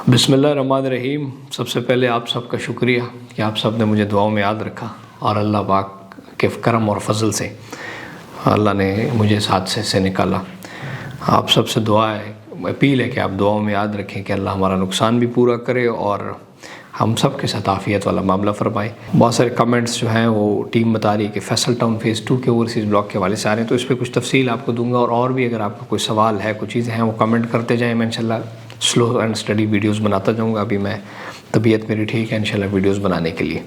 बिस्मिल्लाहिर्रहमानिर्रहीम। सबसे पहले आप सबका शुक्रिया कि आप सब ने मुझे दुआओं में याद रखा और अल्लाह पाक के करम और फजल से अल्लाह ने मुझे इस हादसे से निकाला। आप सबसे दुआ है, अपील है कि आप दुआओं में याद रखें कि अल्लाह हमारा नुकसान भी पूरा करे और हम सब के साथ आफियत वाला मामला फरमाए। बहुत सारे कमेंट्स जो हैं वो टीम बता रही है कि फैसल टाउन फ़ेज़ 2 के ओवरसीज़ ब्लॉक के हवाले से आ रहे हैं, तो इस पर कुछ तफसील आपको दूंगा और भी अगर आपका कोई सवाल है, कुछ चीज़ें हैं, वो कमेंट करते जाएँ। मैं इंशाल्लाह स्लो एंड स्टडी वीडियोस बनाता जाऊंगा। अभी मैं तबीयत मेरी ठीक है इंशाल्लाह वीडियोस बनाने के लिए।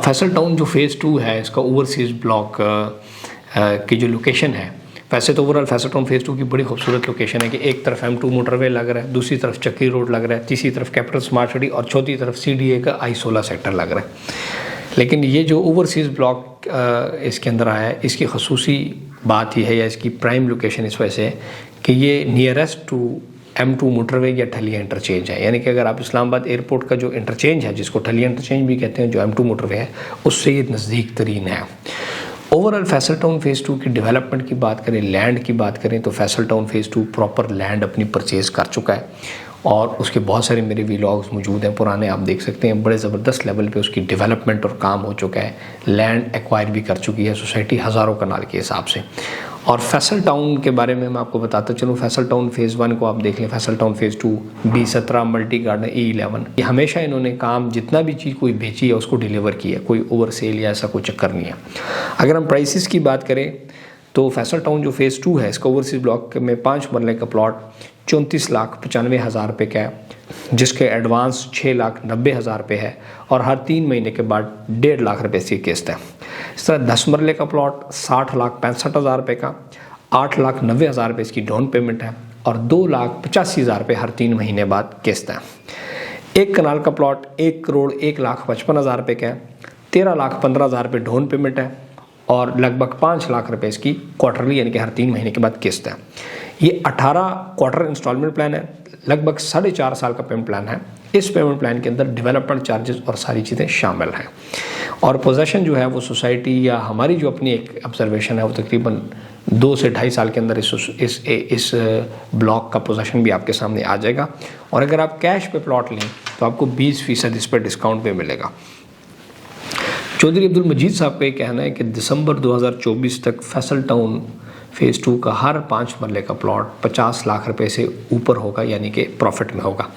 फैसल टाउन जो फ़ेज़ 2 है इसका ओवरसीज़ ब्लॉक की जो लोकेशन है, वैसे तो ओवरऑल फैसल टाउन फ़ेज़ 2 की बड़ी खूबसूरत लोकेशन है कि एक तरफ M2 मोटरवे लग रहा है, दूसरी तरफ चक्की रोड लग रहा है, तीसरी तरफ कैपिटल स्मार्ट सिटी और चौथी तरफ CDA का I-16 सेक्टर लग रहा है। लेकिन ये जो ओवरसीज़ ब्लॉक इसके अंदर आया है, इसकी खसूसी बात यह है या इसकी प्राइम लोकेशन इस वजह से है कि ये नियरेस्ट टू M2 मोटरवे या ठलिया इंटरचेंज है। यानी कि अगर आप इस्लामाबाद एयरपोर्ट का जो इंटरचेंज है, जिसको ठलिया इंटरचेंज भी कहते हैं, जो M2 मोटरवे है, उससे ये नज़दीक तरीन है। ओवरऑल फैसल टाउन फ़ेज़ 2 की डेवलपमेंट की बात करें, लैंड की बात करें, तो Faisal town phase 2 proper land अपनी परचेज़ कर चुका है और उसके बहुत सारे मेरे व्लॉग्स मौजूद हैं पुराने, आप देख सकते हैं। बड़े ज़बरदस्त लेवल पे उसकी डेवलपमेंट और काम हो चुका है। लैंड एक्वायर भी कर चुकी है सोसाइटी हज़ारों कनाल के हिसाब से। और फैसल टाउन के बारे में मैं आपको बताता चलूँ, फैसल टाउन फ़ेज़ 1 को आप देख लें, Faisal town phase 2 B17 multi garden E11, ये हमेशा इन्होंने काम जितना भी चीज़ कोई बेची है उसको डिलीवर किया, कोई ओवर सेल या ऐसा कोई चक्कर नहीं है। अगर हम प्राइसेस की बात करें तो फैसल टाउन जो फ़ेज़ 2 है इसका ओवरसीज़ ब्लॉक में 5 मरले का प्लॉट 34,95,000 रुपये का है, जिसके एडवांस 6,90,000 रुपये है और हर 3 महीने के बाद 1.5 लाख रुपये की किस्त है। इस तरह 10 मरले का प्लॉट 60,65,000 रुपये का, 8,90,000 रुपये इसकी डाउन पेमेंट है और 2,85,000 रुपये हर 3 महीने बाद किस्त है। 1 कनाल का प्लॉट 1,01,55,000 रुपये का है, 13,15,000 रुपये डाउन पेमेंट है और लगभग 5 लाख रुपये इसकी क्वार्टरली यानी कि हर 3 महीने के बाद किस्त है। ये 18 क्वार्टर इंस्टॉलमेंट प्लान है, लगभग 4.5 साल का पेमेंट प्लान है। इस पेमेंट प्लान के अंदर डेवलपमेंट चार्जेस और सारी चीज़ें शामिल हैं और पोजेशन जो है वो सोसाइटी या हमारी जो अपनी एक ऑब्जर्वेशन है वो तकरीबन 2 से 2.5 साल के अंदर इस ब्लॉक का पोजेशन भी आपके सामने आ जाएगा। और अगर आप कैश पे प्लॉट लें तो आपको 20% इस पर डिस्काउंट पे मिलेगा। चौधरी अब्दुल मजीद साहब का ये कहना है कि दिसंबर 2024 तक फैसल टाउन फ़ेज़ 2 का हर 5 मरले का प्लॉट 50 लाख रुपए से ऊपर होगा, यानी कि प्रॉफिट में होगा।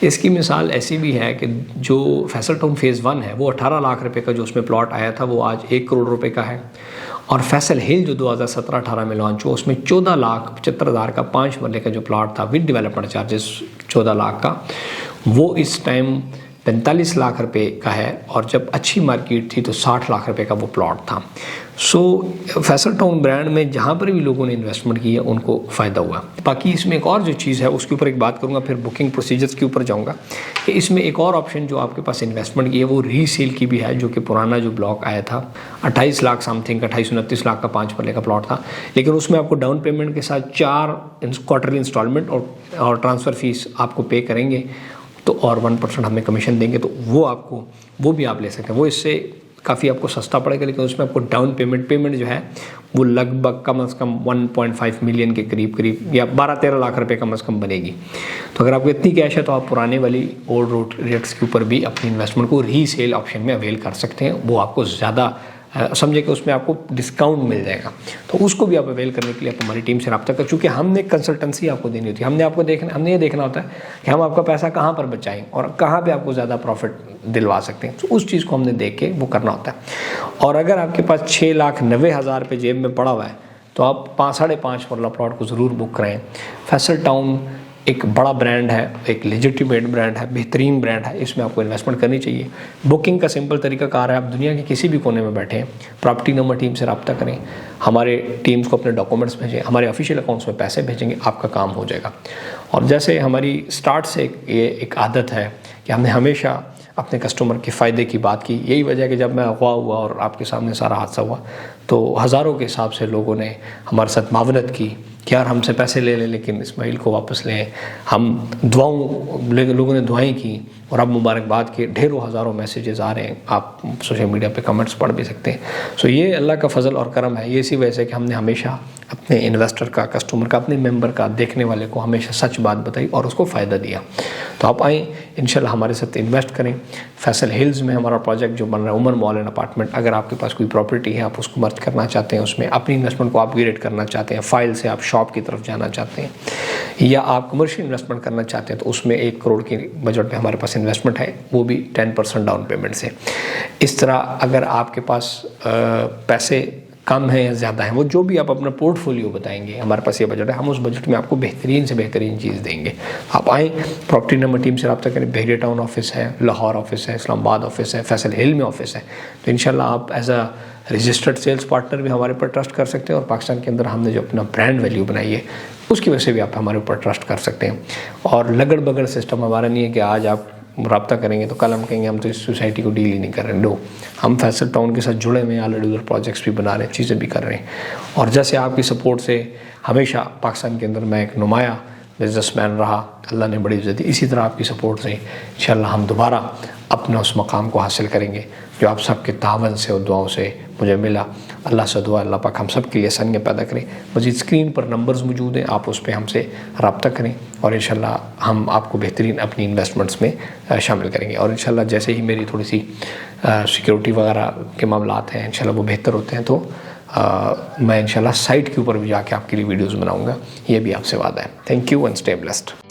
इसकी मिसाल ऐसी भी है कि जो फैसल टाउन फ़ेज़ 1 है वो 18 लाख रुपए का जो उसमें प्लॉट आया था वो आज 1 करोड़ रुपए का है और फैसल हिल जो 2017-18 में लॉन्च हुआ उसमें 14,75,000 का 5 मरले का जो प्लॉट था विद डेवलपमेंट चार्जेस 14 लाख का, वो इस टाइम 45 लाख रुपए का है और जब अच्छी मार्केट थी तो 60 लाख रुपए का वो प्लॉट था। सो फैसल टाउन ब्रांड में जहाँ पर भी लोगों ने इन्वेस्टमेंट की है उनको फ़ायदा हुआ। बाकी इसमें एक और जो चीज़ है उसके ऊपर एक बात करूँगा, फिर बुकिंग प्रोसीजर्स के ऊपर जाऊँगा कि इसमें एक और ऑप्शन जो आपके पास इन्वेस्टमेंट की है वो रीसेल की भी है, जो कि पुराना जो ब्लॉक आया था 28 लाख समथिंग का, 28-29 लाख का 5 मरले का प्लॉट था, लेकिन उसमें आपको डाउन पेमेंट के साथ 4 क्वार्टरली इंस्टॉलमेंट और ट्रांसफ़र फीस आपको पे करेंगे तो और 1% हमें कमीशन देंगे, तो वो भी आप ले सकते हैं। वो इससे काफ़ी आपको सस्ता पड़ेगा, लेकिन उसमें आपको डाउन पेमेंट जो है वो लगभग कम से कम 1.5 मिलियन के करीब या 12-13 लाख रुपए कम से कम बनेगी। तो अगर आपको इतनी कैश है तो आप पुराने वाली ओल्ड रोड रेट्स के ऊपर भी अपनी इन्वेस्टमेंट को रीसेल ऑप्शन में अवेल कर सकते हैं। वो आपको ज़्यादा समझे कि उसमें आपको डिस्काउंट मिल जाएगा, तो उसको भी आप अवेल करने के लिए आप हमारी टीम से रब्ता कर, चूँकि हमने कंसल्टेंसी आपको देनी होती है। हमने ये देखना होता है कि हम आपका पैसा कहाँ पर बचाएं और कहाँ पे आपको ज़्यादा प्रॉफिट दिलवा सकते हैं, तो उस चीज़ को हमने देख के वो करना होता है। और अगर आपके पास 6,90,000 रुपये जेब में पड़ा हुआ है तो आप 5-5.5 वाला प्लॉट को ज़रूर बुक करें। फैसल टाउन एक बड़ा ब्रांड है, एक लेजिटिमेट ब्रांड है, बेहतरीन ब्रांड है, इसमें आपको इन्वेस्टमेंट करनी चाहिए। बुकिंग का सिंपल तरीका कार है, आप दुनिया के किसी भी कोने में बैठे हैं, प्रॉपर्टी नंबर टीम से रब्ता करें, हमारे टीम्स को अपने डॉक्यूमेंट्स भेजें, हमारे ऑफिशियल अकाउंट्स में पैसे भेजेंगे, आपका काम हो जाएगा। और जैसे हमारी स्टार्ट से ये एक आदत है कि हमने हमेशा अपने कस्टमर के फ़ायदे की बात की। यही वजह है कि जब मैं अगवा हुआ और आपके सामने सारा हादसा हुआ तो हज़ारों के हिसाब से लोगों ने हमारे साथ मावनत की कि यार हमसे पैसे ले लें लेकिन इस्माइल को वापस लें। लोगों ने दुआएं की और अब मुबारकबाद के ढेरों हज़ारों मैसेजेस आ रहे हैं, आप सोशल मीडिया पे कमेंट्स पढ़ भी सकते हैं। सो ये अल्लाह का फ़ज़ल और करम है। ये इसी वजह से कि हमने हमेशा अपने इन्वेस्टर का, कस्टमर का, अपने मेंबर का, देखने वाले को हमेशा सच बात बताई और उसको फ़ायदा दिया। तो आप आएँ, इंशाल्लाह हमारे साथ इन्वेस्ट करें। फैसल हिल्स में हमारा प्रोजेक्ट जो बन रहा है, उमर मॉल एंड अपार्टमेंट, अगर आपके पास कोई प्रॉपर्टी है, आप उसको मर्ज करना चाहते हैं, उसमें अपनी इन्वेस्टमेंट को अपग्रेड करना चाहते हैं, फाइल से आप शॉप की तरफ जाना चाहते हैं, या आप कमर्शियल इन्वेस्टमेंट करना चाहते हैं, तो उसमें 1 करोड़ की बजट में हमारे पास इन्वेस्टमेंट है, वो भी 10% डाउन पेमेंट से। इस तरह अगर आपके पास पैसे कम है या ज़्यादा है, वो जो भी आप अपना पोर्टफोलियो बताएंगे, हमारे पास ये बजट है, हम उस बजट में आपको बेहतरीन से बेहतरीन चीज़ देंगे। आप आएँ, प्रॉपर्टी नंबर टीम से रब्ता करें। बहरिया टाउन ऑफिस है, लाहौर ऑफिस है, इस्लामाबाद ऑफिस है, फैसल हिल में ऑफिस है। तो इंशाल्लाह आप as a registered sales partner भी हमारे ऊपर ट्रस्ट कर सकते हैं, और पाकिस्तान के अंदर हमने जो अपना ब्रांड वैल्यू बनाई है उसकी वजह से भी आप हमारे ऊपर ट्रस्ट कर सकते हैं। और लगड़ बगड़ सिस्टम हमारा नहीं है कि आज आप रब्ता करेंगे तो कल हम कहेंगे हम तो इस सोसाइटी को डील ही नहीं कर रहे। नो, हम फैसल टाउन के साथ जुड़े हुए हैं, ऑलरेडी उधर प्रोजेक्ट्स भी बना रहे हैं, चीज़ें भी कर रहे हैं। और जैसे आपकी सपोर्ट से हमेशा पाकिस्तान के अंदर मैं एक नुमाया बिजनेसमैन रहा, अल्लाह ने बड़ी इज़्ज़त दी, इसी तरह आपकी सपोर्ट से इंशाल्लाह हम दोबारा अपने उस मकाम को हासिल करेंगे जो आप सबके तावन से और दुआओं से मुझे मिला। अल्लाह से दुआ, अल्लाह पाक हम सब के लिए आसानियाँ पैदा करें। मज़ीद स्क्रीन पर नंबर्स मौजूद हैं, आप उस पर हमसे रब्ता करें और इंशाल्लाह हम आपको बेहतरीन अपनी इन्वेस्टमेंट्स में शामिल करेंगे। और इंशाल्लाह जैसे ही मेरी थोड़ी सी सिक्योरिटी वगैरह के मामलात हैं, इंशाल्लाह वो बेहतर होते हैं, तो मैं इंशाल्लाह साइट के ऊपर भी जाके आपके लिए वीडियोज़ बनाऊँगा, ये भी आपसे वादा है। Thank you and stay blessed.